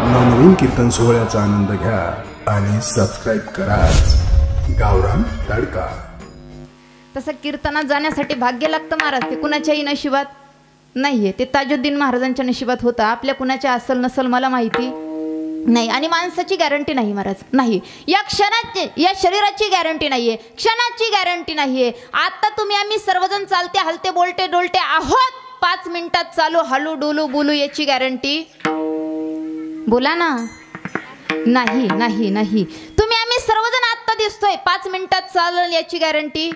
नवनवीन कीर्तन सोहळ्याचा आनंद घ्या आणि सबस्क्राइब करा गावरान तडका। तसं कीर्तनात जाण्यासाठी भाग्य लागतं महाराज, ते कुणाच्याही नशिबात नाहीये। ते ताजुद्दीन महाराजांच्या नशिबात होतं, आपल्या कुणाच्या असल नसल मला माहिती नाही। आणि माणसाची गॅरंटी नाही महाराज, नाही या क्षणाची, या शरीराची गॅरंटी नाहीये, क्षणाची गॅरंटी नाहीये। आता तुम्ही आम्ही सर्वजण चालते हलते बोलते डोलते आहोत, 5 मिनिटात चालू हलू डोलू बोलू याची गॅरंटी बोला ना, नाही नाही नाही। तुम्ही आम्ही सर्वजण आता दिसतोय, 5 मिनिटात चालेल याची गॅरंटी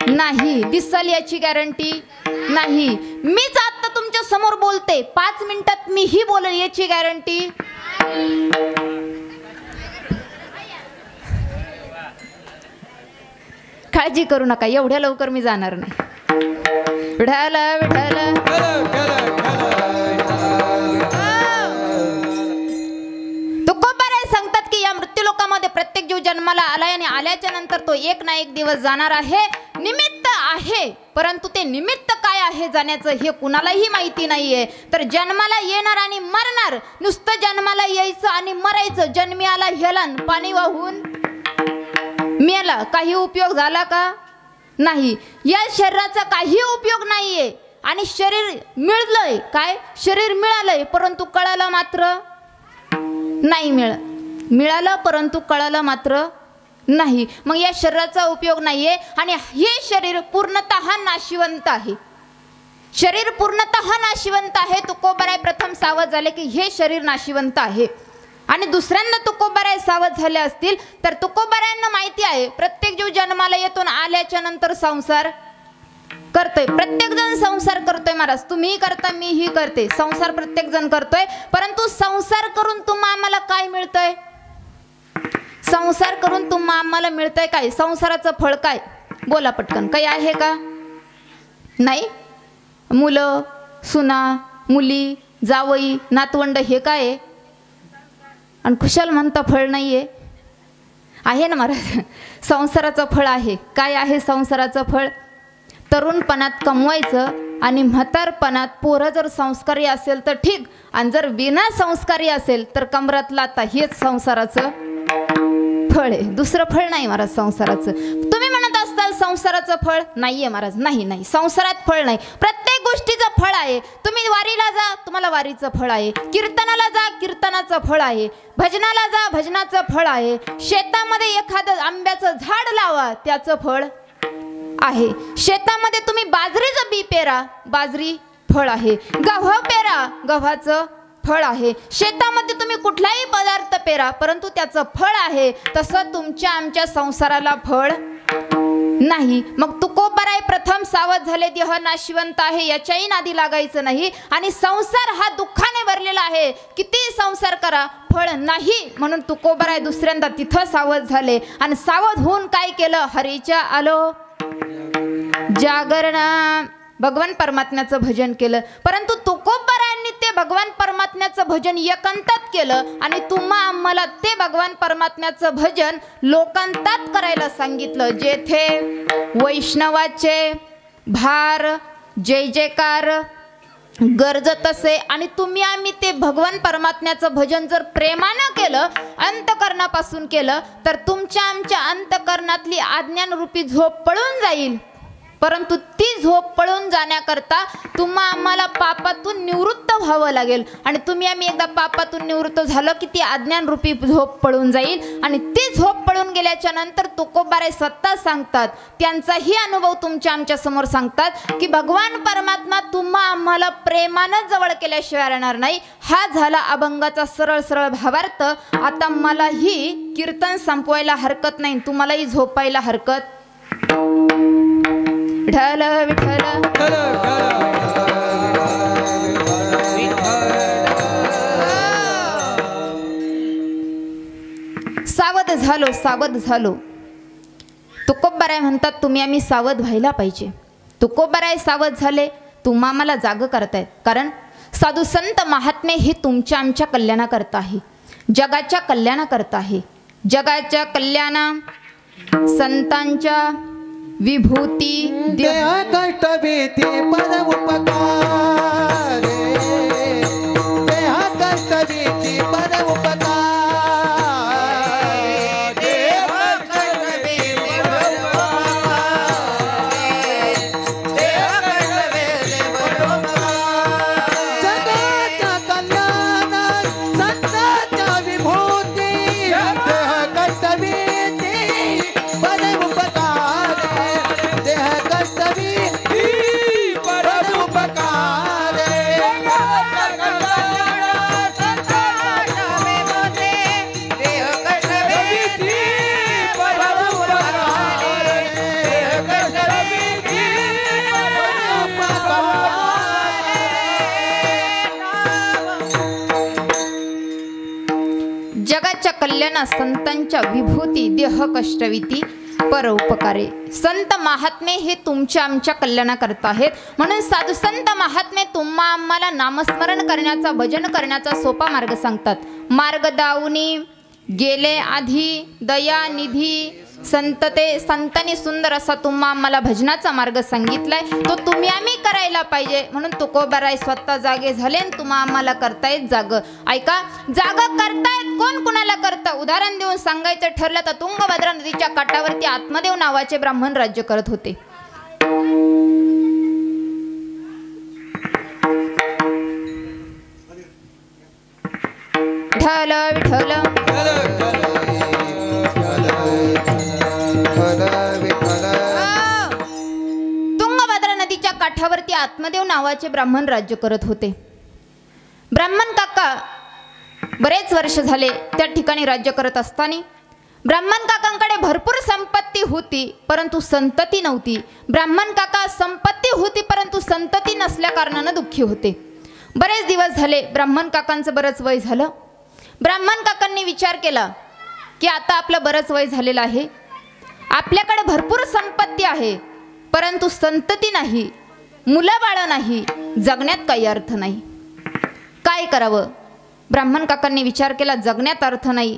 नाही, दिसल याची गॅरंटी नाही। मीच आता तुमच्या समोर बोलते, 5 मिनिटात मीही बोलेल याची गॅरंटी। काळजी करू नका, एवढ्या लवकर मी जाणार नाही। विठाल विठाल सांगतात की या मृत्यूलोकामध्ये प्रत्येक जीव जन्माला आलाय आणि आल्याच्या नंतर तो एक ना एक दिवस जाणार आहे। निमित्त आहे, परंतु ते निमित्त काय आहे जाण्याचं हे कुणालाही माहिती नाहीये। तर जन्माला येणार आणि मरणार, नुसतं जन्माला यायचं आणि मरायचं, जन्मी आला हेलन पाणी वाहून मेला, काही उपयोग झाला का? नाही। या शरीराचा काही उपयोग नाहीये आणि शरीर मिळलंय, काय शरीर मिळालंय, परंतु कळालं मात्र नाही, मिळालं परंतु कळालं मात्र नाही। मग या शरीराचा उपयोग नाहीये आणि हे शरीर पूर्णतः नाशिवंत आहे, शरीर पूर्णतः नाशिवंत आहे। तुकोबाराय प्रथम सावध झाले की हे शरीर नाशिवंत आहे आणि दुसऱ्यांदा तुकोबाराय सावध झाले असतील तर तुकोबारायांना माहिती आहे प्रत्येक जीव जन्माला येतून आल्याच्या नंतर संसार करतोय, प्रत्येक जण संसार करतोय महाराज, तुम्हीही करता मीही करते, संसार प्रत्येक जण करतोय। परंतु संसार करून तुम्हा आम्हाला काय मिळतंय? संसार करून तुम्हा आम्हाला मिळतंय काय? संसाराचं फळ काय? बोला पटकन, काही आहे का? नाही। मुलं सुना मुली जावई नातवंड हे काय आहे? आणि खुशाल म्हणता फळ नाहीये, आहे ना महाराज, संसाराचं फळ आहे। काय आहे संसाराचं फळ? तरुणपणात कमवायचं आणि म्हातारपणात पोरं जर संस्कारी असेल तर ठीक, आणि जर बिना संस्कारी असेल तर कमरात लाता, हेच संसाराचं फळ आहे, दुसरं फळ नाही महाराज संसाराचं। तुम्ही म्हणत असताल संसाराचं फळ नाहीये महाराज, नाही नाही, संसारात फळ नाही, प्रत्येक गोष्टीचं फळ आहे। तुम्ही वारीला जा, तुम्हाला वारीचं फळ आहे, कीर्तनाला जा, कीर्तनाचं फळ आहे, भजनाला जा, भजनाचं फळ आहे, शेतामध्ये एखादं आंब्याचं झाड लावा, त्याचं फळ आहे, शेतामध्ये तुम्ही बाजरीचं बी पेरा, बाजरी फळ आहे, गव्ह पेरा, गव्हाचं फळ आहे, शेतामध्ये तुम्ही कुठलाही पदार्थ पेरा परंतु त्याचं फळ आहे। तसं तुमच्या आमच्या संसाराला फळ नाही। मग तुकोबाराय प्रथम सावध झाले, देह नाशिवंत आहे, याच्याही नादी लागायचं नाही आणि संसार हा दुःखाने भरलेला आहे, किती संसार करा फळ नाही। म्हणून तुकोबाराय दुसऱ्यांदा तिथं सावध झाले आणि सावध होऊन काय केलं? हरीच्या आलो जागरणा, भगवान परमात्म्याचं भजन केलं। परंतु तुकोबारायांनी ते भगवान परमात्म्याचं भजन एकांतात केलं आणि तुम्हा आम्हाला ते भगवान परमात्म्याचं भजन लोकांतात करायला सांगितलं, जेथे वैष्णवाचे भार जय जयकार गरजत असे आणि तुम्ही आम्ही ते भगवान परमात्म्याचं भजन जर प्रेमानं केलं, अंतकरणापासून केलं, तर तुमच्या आमच्या अंतकरणातली अज्ञानरूपी झोप पळून जाईल। परंतु ती झोप पळून जाण्याकरता तुम्हा आम्हाला पापातून निवृत्त व्हावं लागेल आणि तुम्ही आम्ही एकदा पापातून निवृत्त झालं की ती अज्ञानरूपी झोप पळून जाईल आणि ती झोप पळून गेल्याच्या नंतर तुकोबाराय स्वतः सांगतात, त्यांचाही अनुभव तुमच्या आमच्या समोर सांगतात की भगवान परमात्मा तुम्हा आम्हाला प्रेमानं जवळ केल्याशिवाय राहणार नाही। हा झाला अभंगाचा सरळ सरळ भावार्थ। आता मलाही कीर्तन संपवायला हरकत नाही, तुम्हालाही झोपायला हरकत। विठ्ठल विठ्ठल सावध झालो, सावध झालो। तुकोबाराय म्हणतात तुम्ही आम्ही सावध व्हायला पाहिजे। तुकोबाराय सावध झाले, तुम्हा आम्हाला जाग करतायत, कारण साधू संत महात्मे हे तुमच्या आमच्या कल्याणाकरता आहे, जगाच्या कल्याणाकरता आहे। जगाच्या कल्याणा संतांच्या विभूती देह कष्ट भीती पर उपकार, देह कष्ट भीती पर केल्या ना संतांच्या विभूती देह कष्टविती परोपकारे. संत महात्मे हे तुमच्या आमच्या कल्याणाकरता आहेत. म्हणून साधू संत महात्मे तुम्हा आम्हाला नामस्मरण करण्याचा भजन करण्याचा सोपा मार्ग सांगतात. मार्ग दाऊनी गेले आधी दयानिधी संतांनी सुंदर असा तुम्हा आम्हाला भजनाचा मार्ग सांगितलाय. तो तुम्ही आम्ही करायला पाहिजे. म्हणून तुकोबाराय स्वतः जागे झाले आणि तुम्हा आम्हाला करतायत जाग. ऐका, जाग करतायत कोण कुणाला करतं. उदाहरण देऊन सांगायचं ठरलं तर तुंगभद्रा नदीच्या काठावरती आत्मदेव नावाचे ब्राह्मण राज्य करत होते. विठ्ठल तुंगभद्रा नदीच्या काठावरती आत्मदेव नावाचे ब्राह्मण राज्य करत होते. ब्राह्मण काका बरेच वर्ष झाले त्या ठिकाणी राज्य करत असताना ब्राह्मण काकांकडे भरपूर संपत्ती होती परंतु संतती नव्हती. ब्राह्मण काका संपत्ती होती परंतु संतती नसल्या कारणाने दुःखी होते. बरेच दिवस झाले ब्राह्मण काकांचं बरंच वय झालं. ब्राह्मण काकांनी विचार केला की आता आपलं बरंच वय झालेलं आहे, आपल्याकडे भरपूर संपत्ती आहे परंतु संतती नाही, मुलं बाळ नाही, जगण्यात काही अर्थ नाही. काय करावं. ब्राह्मण काकांनी विचार केला जगण्यात अर्थ नाही,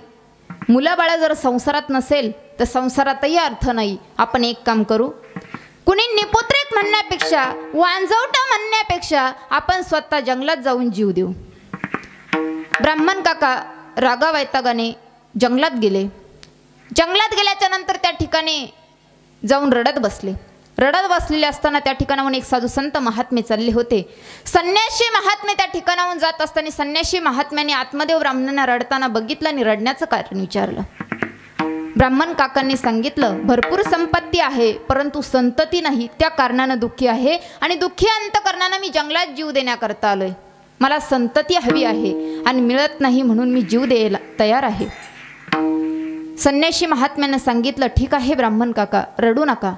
मुलं बाळ जर संसारात नसेल तर संसारातही अर्थ नाही. आपण एक काम करू, कुणी निपुत्रिक म्हणण्यापेक्षा वांजवटा म्हणण्यापेक्षा आपण स्वतः जंगलात जाऊन जीव देऊ. ब्राह्मण काका रागा वैतागाने जंगलात गेले. जंगलात गेल्याच्या नंतर त्या ठिकाणी जाऊन रडत बसले. रडत बसलेले असताना त्या ठिकाणाहून एक साधू संत महात्मे चालले होते. संन्यासी महात्मे त्या ठिकाणाहून जात असताना संन्यासी महात्म्याने आत्मदेव ब्राह्मणांना रडताना बघितलं आणि रडण्याचं कारण विचारलं. ब्राह्मण काकांनी सांगितलं भरपूर संपत्ती आहे परंतु संतती नाही, त्या कारणानं दुःखी आहे आणि दुःखी अंतकरणानं मी जंगलात जीव देण्याकरता आलोय. मला संतती हवी आहे आणि मिळत नाही म्हणून मी जीव द्यायला तयार आहे. संन्यासी महात्म्यानं सांगितलं ठीक आहे ब्राह्मण काका रडू नका.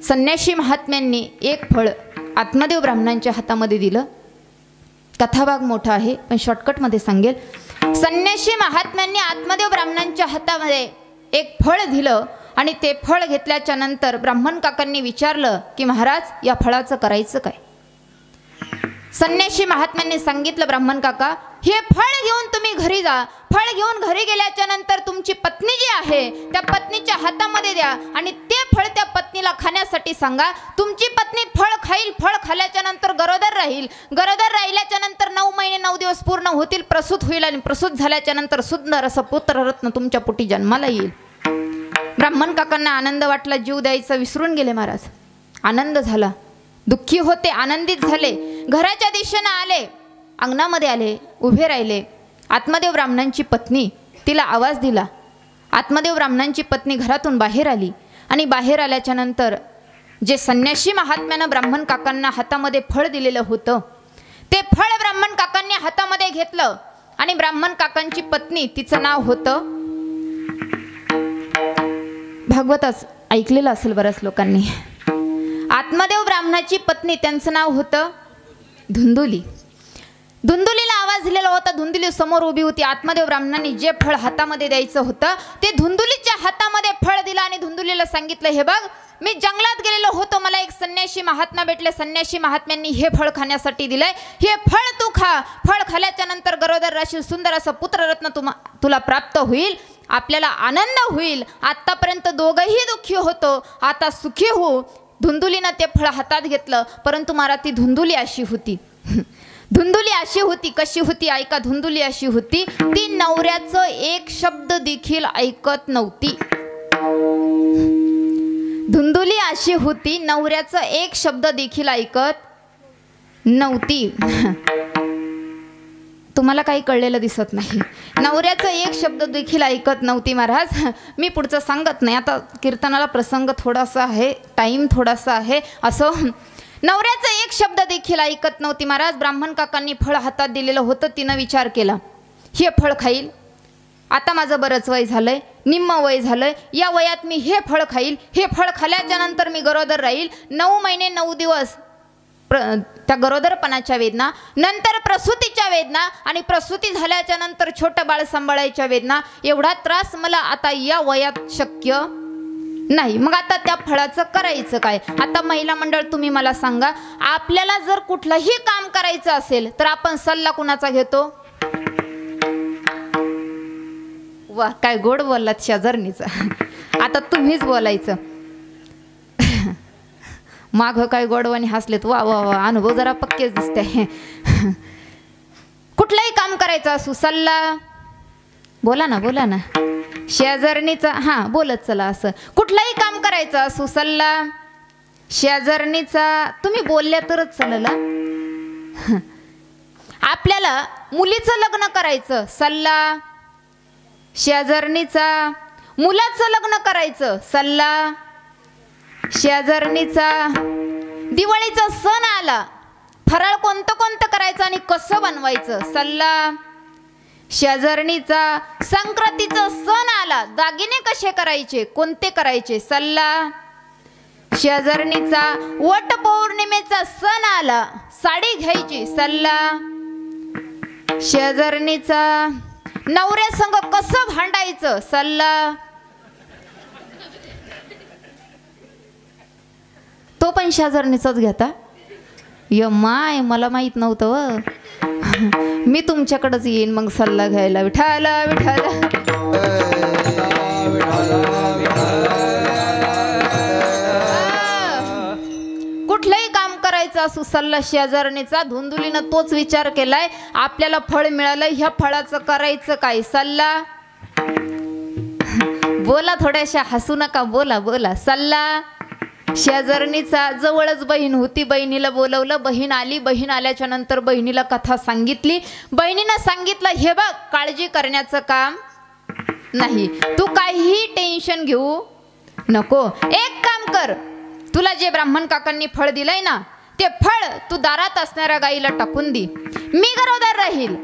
संन्यासी महात्म्यांनी एक फळ आत्मदेव ब्राह्मणांच्या हातामध्ये दिलं. कथाभाग मोठा आहे पण शॉर्टकटमध्ये सांगेल. संन्यासी महात्म्यांनी आत्मदेव ब्राह्मणांच्या हातामध्ये एक फळ दिलं आणि ते फळ घेतल्याच्या नंतर ब्राह्मण काकांनी विचारलं की महाराज या फळाचं करायचं काय. संन्यासी महात्म्यांनी सांगितलं ब्राह्मण काका हे फळ घेऊन तुम्ही घरी जा. फळ घेऊन घरी गेल्याच्या नंतर तुमची पत्नी जी आहे त्या पत्नीच्या हातामध्ये द्या आणि ते फळ त्या पत्नीला खाण्यासाठी सांगा. तुमची पत्नी फळ खाईल, फळ खाल्ल्याच्या नंतर गरोदर राहील. गरोदर राहिल्याच्या नंतर 9 महिने 9 दिवस पूर्ण होतील, प्रसूत होईल आणि प्रसूत झाल्याच्या नंतर सुंदर असं पुत्ररत्न तुमच्या पोटी जन्माला येईल. ब्राह्मण काकांना आनंद वाटला, जीव द्यायचा विसरून गेले महाराज. आनंद झाला, दुःखी होते, आनंदित झाले. घराच्या दिशेने आले, अंगणामध्ये आले, उभे राहिले. आत्मदेव ब्राह्मणांची पत्नी तिला आवाज दिला. आत्मदेव ब्राह्मणांची पत्नी घरातून बाहेर आली आणि बाहेर आल्याच्या नंतर जे संन्यासी महात्म्यानं ब्राह्मण काकांना हातामध्ये फळ दिलेलं होतं ते फळ ब्राह्मण काकांनी हातामध्ये घेतलं आणि ब्राह्मण काकांची पत्नी, तिचं नाव होतं, भागवताच ऐकलेलं असेल बऱ्याच लोकांनी, आत्मदेव ब्राह्मणाची पत्नी त्यांचं नाव होतं धुंदुली. धुंदुलीला आवाज दिलेला होता. धुंदुली समोर उभी होती. आत्मदेव ब्राह्मणांनी जे फळ हातामध्ये द्यायचं होतं ते धुंदुलीच्या हातामध्ये फळ दिलं आणि धुंदुलीला सांगितलं हे बघ मी जंगलात गेलेलो होतो, मला एक संन्यासी महात्मा भेटले, संन्यासी महात्म्यांनी हे फळ खाण्यासाठी दिलंय, हे फळ तू खा. फळ खाल्ल्याच्या नंतर गरोदर राशील, सुंदर असं पुत्ररत्न तुला प्राप्त होईल, आपल्याला आनंद होईल. आतापर्यंत दोघंही दुःखी होतो, आता सुखी हो. धुंदुलीनं ते फळ हातात घेतलं परंतु मला ती धुंदुली अशी होती. धुंदुली अशी होती, कशी होती ऐका. धुंदुली अशी होती ती नवऱ्याचं एक शब्द देखील ऐकत नव्हती. धुंदुली अशी होती नवऱ्याचं एक शब्द देखील ऐकत नव्हती. तुम्हाला काही कळलेलं दिसत नाही. नवऱ्याचं एक शब्द देखील ऐकत नव्हती महाराज. मी पुढचं सांगत नाही, आता कीर्तनाला प्रसंग थोडासा आहे, टाईम थोडासा आहे. असं नवऱ्याचं एक शब्द देखील ऐकत नव्हती महाराज. ब्राह्मण काकांनी फळ हातात दिलेलं होतं. तिनं विचार केला हे फळ खाईल, आता माझं बरंच वय झालंय, निम्म वय झालंय, या वयात मी हे फळ खाईल, हे फळ खाल्ल्याच्या नंतर मी गरोदर राहील, 9 महिने 9 दिवस त्या गरोदरपणाच्या वेदना, नंतर प्रसूतीच्या वेदना आणि प्रसूती झाल्याच्या नंतर छोटं बाळ सांभाळायच्या वेदना. एवढा त्रास मला आता या वयात शक्य नाही. मग आता त्या फळाचं करायचं काय? आता महिला मंडळ तुम्ही मला सांगा, आपल्याला जर कुठलंही काम करायचं असेल तर आपण सल्ला कुणाचा घेतो? वा, काय गोड बोललात शेजारणीचा. आता तुम्हीच बोलायचं. माग काय गोडवानी हसलेत. वा वा वा, अनुभव जरा पक्केच दिसते. कुठलंही काम करायचं असू, सल्ला बोला ना, बोला ना. शेजारणीचा, हां बोलत चला. असं कुठलंही काम करायचं असू, सल्ला शेजारणीचा. तुम्ही बोलल्या तरच चलला. आपल्याला मुलीचं लग्न करायचं, सल्ला शेजारणीचा. मुलाचं लग्न करायचं, सल्ला शेजारणीचा. दिवाळीचा सण आला, फराळ कोणतं कोणतं करायचं आणि कसं बनवायचं, सल्ला शेजारणीचा. संक्रांतीचा सण आला, दागिने कसे करायचे, कोणते करायचे, सल्ला शेजारणीचा. वट पौर्णिमेचा सण आला, साडी घ्यायची, सल्ला शेजारणीचा. नवऱ्या संग कसं भांडायचं, सल्ला. तो पण शेजारणीचाच घेता? माय, मला माहित नव्हतं व. मी तुमच्याकडेच येईन मग सल्ला घ्यायला. विठाला विठाला. कुठलंही काम करायचं असू, सल्ला शेजारणीचा. धुंदुलीनं तोच विचार केलाय, आपल्याला फळ मिळालं, ह्या फळाचं करायचं काय, सल्ला. बोला, थोड्याशा हसू नका, बोला बोला. सल्ला शेजारणीचा. जवळच बहीण होती, बहिणीला बोलवलं, बहीण आली. बहीण आल्याच्या नंतर बहिणीला कथा सांगितली. बहिणीनं सांगितलं, हे बघ, काळजी करण्याचं काम नाही, तू काहीही टेन्शन घेऊ नको. एक काम कर, तुला जे ब्राह्मण काकांनी फळ दिलंय ना, ते फळ तू दारात असणाऱ्या गाईला टाकून दे. मी गरोदर राहील,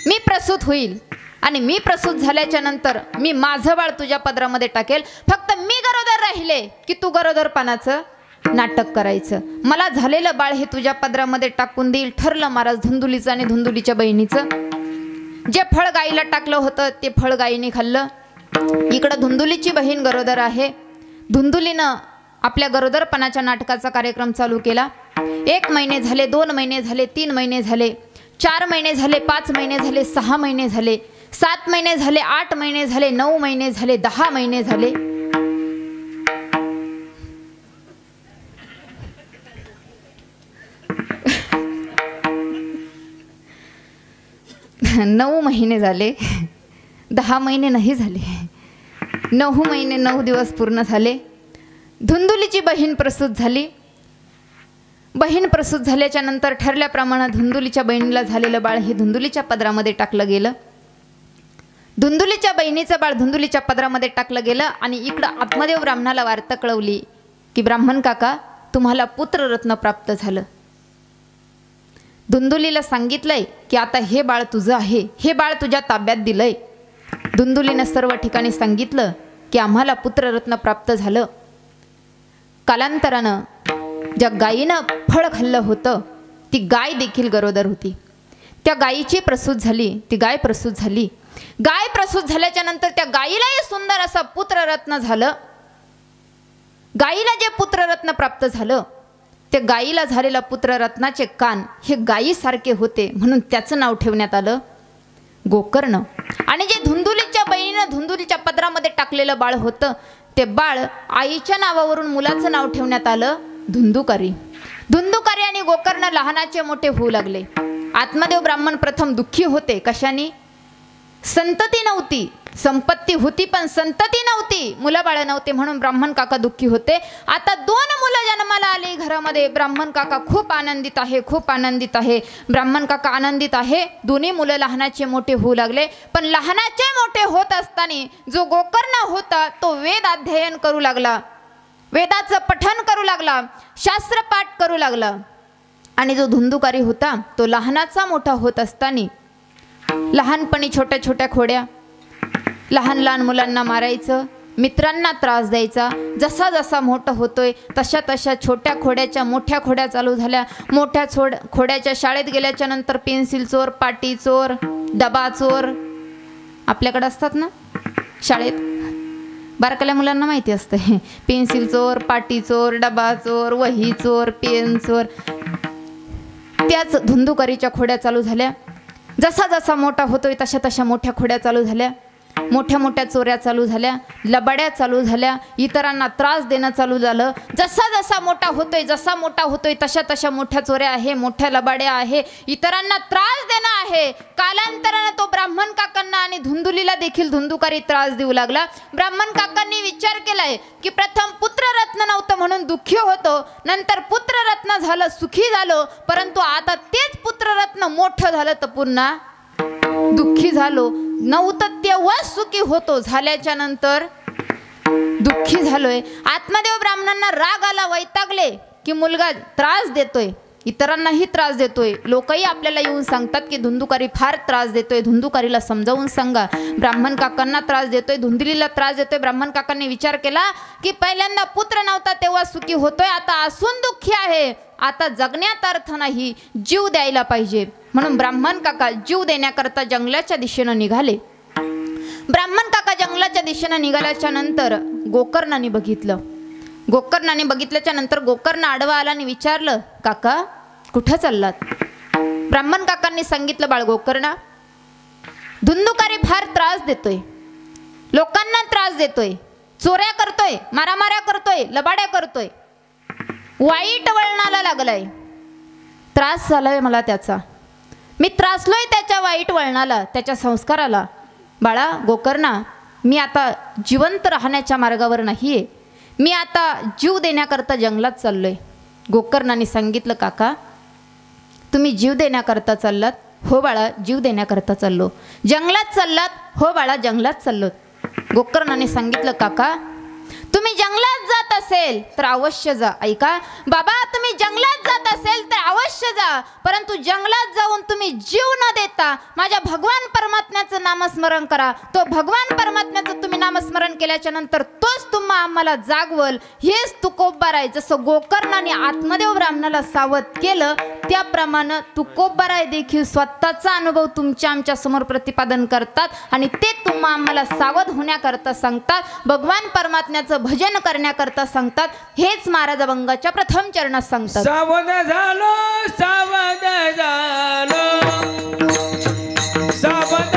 मी प्रसूत होईल आणि मी प्रसूत झाल्याच्या नंतर मी माझं बाळ तुझ्या पदरामध्ये टाकेल. फक्त मी गरोदर राहिले की तू गरोदरपणाचं नाटक करायचं. मला झालेलं बाळ हे तुझ्या पदरामध्ये टाकून देईल. ठरलं महाराज धुंदुलीचं आणि धुंदुलीच्या बहिणीचं. जे फळ गाईला टाकलं होतं ते फळ गाईने खाल्लं. इकडं धुंदुलीची बहीण गरोदर आहे. धुंदुलीनं आपल्या गरोदरपणाच्या नाटकाचा कार्यक्रम चालू केला. 1 महिने झाले, 2 महिने झाले, 3 महिने झाले, 4 महिने झाले, 5 महिने झाले, 6 महिने झाले, 7 महिने झाले, 8 महिने झाले, 9 महिने झाले, 10 महिने झाले. नऊ महिने झाले, 10 महिने नाही झाले, 9 महिने 9 दिवस पूर्ण झाले. धुंदुलीची बहीण प्रसूत झाली. बहीण प्रसूत झाल्याच्या नंतर ठरल्याप्रमाणे धुंदुलीच्या बहिणीला झालेलं बाळ हे धुंदुलीच्या पदरामध्ये टाकलं गेलं. धुंदुलीच्या बहिणीचं बाळ धुंदुलीच्या पदरामध्ये टाकलं गेलं. आणि इकडं आत्मदेव ब्राह्मणाला वार्ता कळवली की ब्राह्मण काका, तुम्हाला पुत्ररत्न प्राप्त झालं. धुंदुलीला सांगितलंय की आता हे बाळ तुझं आहे, हे बाळ तुझ्या ताब्यात दिलंय. धुंदुलीनं सर्व ठिकाणी सांगितलं की आम्हाला पुत्ररत्न प्राप्त झालं. कालांतरानं ज्या गायीनं फळ खाल्लं होतं ती गाय देखील गरोदर होती. त्या गायीची प्रसूत झाली, ती गाय प्रसूत झाली. गाय प्रसूत झाल्याच्या नंतर त्या गायीलाही सुंदर असं पुत्ररत्न झालं. गायीला जे पुत्ररत्न प्राप्त झालं ते गायीला झालेल्या पुत्ररत्नाचे कान हे गायीसारखे होते, म्हणून त्याचं नाव ठेवण्यात आलं गोकर्ण. आणि जे धुंदुलीच्या बहिणीनं धुंदुलीच्या पदरामध्ये टाकलेलं बाळ होतं ते बाळ आईच्या नावावरून मुलाचं नाव ठेवण्यात आलं धुंदुकारी. धुंदुकारी आणि गोकर्ण लहानाचे मोठे होऊ लागले. आत्मदेव ब्राह्मण प्रथम दुःखी होते. कशाने? संतती नव्हती, संपत्ती होती पण संतती नव्हती, मुलं बाळ नव्हते, म्हणून ब्राह्मण काका दुःखी होते. आता 2 मुलं जन्माला आली घरामध्ये. ब्राह्मण काका खूप आनंदित आहे, खूप आनंदित आहे. ब्राह्मण काका आनंदित आहे. दोन्ही मुलं लहानाचे मोठे होऊ लागले. पण लहानाचे मोठे होत असताना जो गोकर्ण होता तो वेद अध्ययन करू लागला, वेदाचं पठण करू लागला, शास्त्रपाठ करू लागला. आणि जो धुंदुकारी होता तो लहानाचा मोठा होत असताना लहानपणी छोट्या छोट्या खोड्या, लहान लहान मुलांना मारायचं, मित्रांना त्रास द्यायचा. जसा जसा मोठा होतोय तशा तशा छोट्या खोड्याच्या मोठ्या खोड्या चालू झाल्या. मोठ्या खोड्याच्या शाळेत गेल्याच्या नंतर पेन्सिल चोर, पाटी चोर, डबा चोर आपल्याकडे असतात ना शाळेत. बारकाल्या मुलांना माहिती असतं पेन्सिल चोर, पाटी चोर, डबा चोर, वही चोर, पेन चोर. त्याच धुंदुकारीच्या खोड्या चालू झाल्या. जसा जसा मोठा होतोय तशा तशा मोठ्या खोड्या चालू झाल्या. मोठ्या मोठ्या चोऱ्या चालू झाल्या, लबाड्या चालू झाल्या, इतरांना त्रास देणं चालू झालं. जसा जसा मोठा होतोय तशा तशा मोठ्या चोऱ्या आहे, मोठ्या लबाड्या आहे, इतरांना त्रास देणं आहे. कालांतरानं तो ब्राह्मण काकांना आणि धुंदुलीला देखील धुंदुकारी त्रास देऊ लागला. ब्राह्मण काकांनी विचार केलाय की प्रथम पुत्ररत्न नव्हतं म्हणून दुःखी होतो, नंतर पुत्ररत्न झालं सुखी झालो, परंतु आता तेच पुत्ररत्न मोठं झालं तर पुन्हा दुःखी झालो. नव्हतं तेव्हा सुखी होतो, झाल्याच्या नंतर दुःखी झालोय. आत्मदेव ब्राह्मणांना राग आला, वैतागले की मुलगा त्रास देतोय, इतरांनाही त्रास देतोय. लोकही आपल्याला येऊन सांगतात की धुंदुकारी फार त्रास देतोय, धुंदुकारीला समजावून सांगा. ब्राह्मण काकांना त्रास देतोय, धुंदुलीला त्रास देतोय. ब्राह्मण काकांनी विचार केला की पहिल्यांदा पुत्र नव्हता तेव्हा सुखी होतोय, आता असून दुःखी आहे, आता जगण्यात अर्थ नाही, जीव द्यायला पाहिजे. म्हणून ब्राह्मण काका जीव देण्याकरता जंगलाच्या दिशेनं निघाले. ब्राह्मण काका जंगलाच्या दिशेनं निघाल्याच्या नंतर गोकर्णाने बघितलं. गोकर्णाने बघितल्याच्या नंतर गोकर्ण आडवा आला आणि विचारलं, काका कुठं चाललात? ब्राह्मण काकांनी सांगितलं, बाळ गोकर्णा, धुंदुकारी फार त्रास देतोय, लोकांना त्रास देतोय, चोऱ्या करतोय, मारामाऱ्या करतोय, लबाड्या करतोय, वाईट वळणाला लागलाय. त्रास झालाय मला त्याचा, मी त्रासलोय त्याच्या वाईट वळणाला, त्याच्या संस्काराला. बाळा गोकर्णा, मी आता जिवंत राहण्याच्या मार्गावर नाहीये, मी आता जीव देण्याकरता जंगलात चाललोय. गोकर्णाने सांगितलं, काका तुम्ही जीव देण्याकरता चाललात? हो बाळा, जीव देण्याकरता चाललो. जंगलात चाललात? हो बाळा, जंगलात चाललो. गोकर्णाने सांगितलं, काका तुम्ही जंगलात जात असेल तर अवश्य जा. ऐका बाबा, तुम्ही जंगलात जात असेल तर अवश्य जा, परंतु जंगलात जाऊन तुम्ही जीव न देता माझ्या भगवान परमात्म्याचं नामस्मरण करा. तो भगवान परमात्म्याचं तुम्ही नामस्मरण केल्याच्या नंतर तोच तुम्हा आम्हाला जागवल. हेच तुकोबराय. जसं गोकर्णाने आत्मदेव ब्राह्मणाला सावध केलं, त्याप्रमाणे तुकोबराय देखील स्वतःचा अनुभव तुमच्या आमच्या समोर प्रतिपादन करतात आणि ते तुम्हा आम्हाला सावध होण्याकरता सांगतात, भगवान परमात्म्याचं भजन करण्याकरता सांगतात. हेच महाराज अभंगाच्या प्रथम चरणात सांगतात. सावध झालो, सावध झालो, सावध